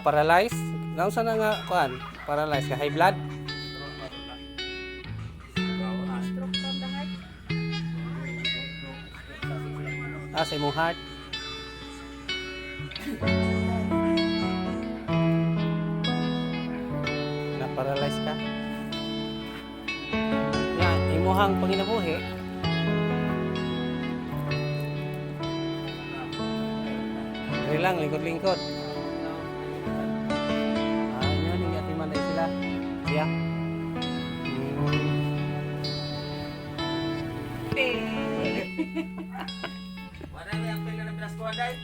Paralyzed? Nausa na nga kuan? Paralyzed ka high blood? Stroke from the heart. Sa imong heart. Na-paralyze ka? Yan, imuhang panginabuhi. Dali lang, lingkod-lingkod. Inyo, hindi man dahil sila. Siya. Wala na yung pila ng pinaskuhan dahil.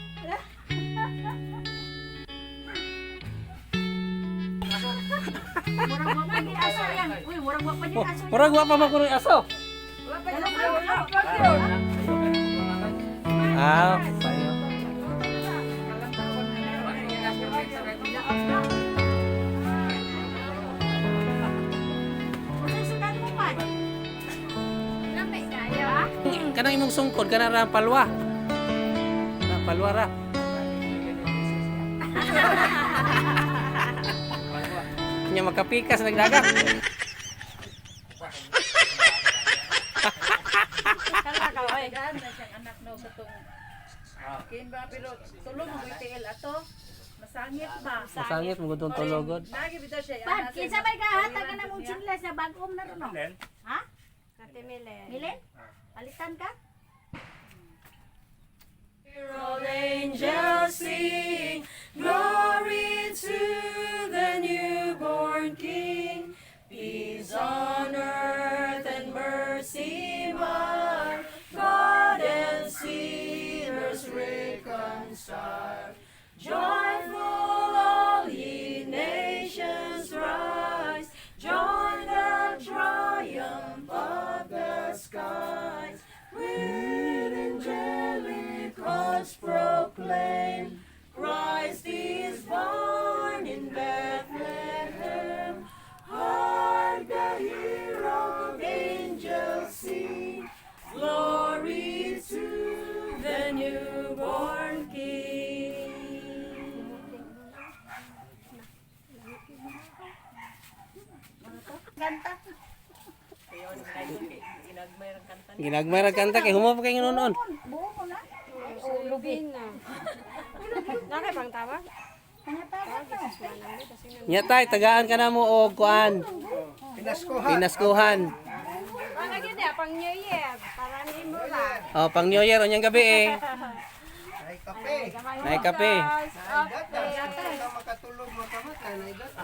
Murag wa pa ni aso yan. Uy, murag wa pa ni aso. Murag wa pa makunoy aso. Wala pa ni aso. Sayo. Kanang imong sungkod kana ra palwa. Ra palwa ra. Nya makapikas nagdagat. Kala ka oy. Anak no katong. Kin ba pero tulong mo itil ato. Masangit ba? Masangit mo gudtong tulogod. Lagi bitaw siya. Pad, kinsa may kahatagan na mong chinles na bagom na ron, no? Ha? Ate Milen. Milen? Palitan ka? All angels sing, glory to the newborn King. Peace on earth and mercy mild, God and sinners reconciled. Joyful all ye nations rise, join the triumph of the skies. With angelic hosts proclaim, Christ is born in Bethlehem. Hark the hero of angels sing, glory to the newborn King. Ganta. Ginagmay ra kanta kay humo pa kay nunon. Buo mo na. Lubin na. Nakay pang tawa. Panatagan ka. Nya tay tagaan ka na mo og kuan. Pinaskuhan. Ang gid ya pang New Year para nimo ra. Oh, pang New Year onyang gabi eh. Ay, kape. Nay kape. Makatulog makamatay na idata.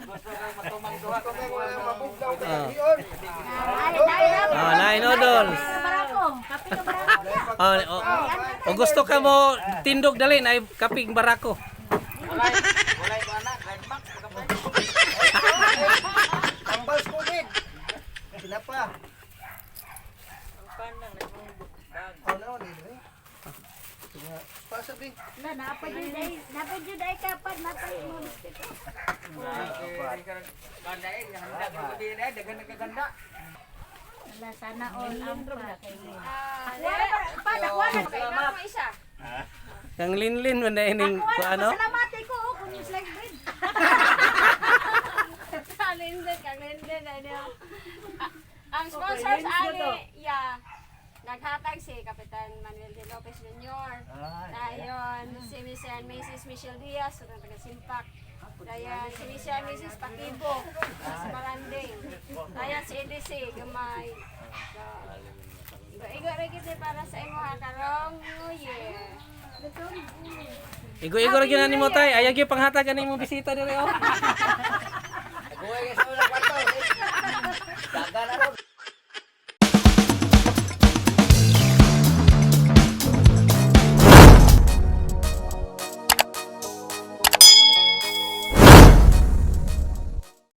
Gusto ka matumang duha ka wala mabuglaw ka hiyon. Nay noodles. Barako. Kape ka barako. O gusto ka mo tindog dali na kaping barako. Walay ko anak, red max Tambal COVID. Sinapa? Ano ni? Pasabi. Na napay jud ay kapad natay mo. Wala sana all ang pa kay mo. Wala pa isa. Kang linlin man na ining ko ano? Salamati ko kung yung slice bread. Kalendar ano. Ang sponsors ani naghatag si Kapitan Manuel de Lopez Jr. Dayon si Miss and Mrs. Michelle Diaz sa taga Simpak. Dayon si Miss and Mrs. Pakibo sa Malanding. Dayon si EDC gamay. Igo ra gid para sa imo karong New Year. Igo-igo ra gyud nimo tay. Ayaw gyud panghatagan nimo bisita diri oh. Buhay ka sa ulang kwarto. Daga na ron.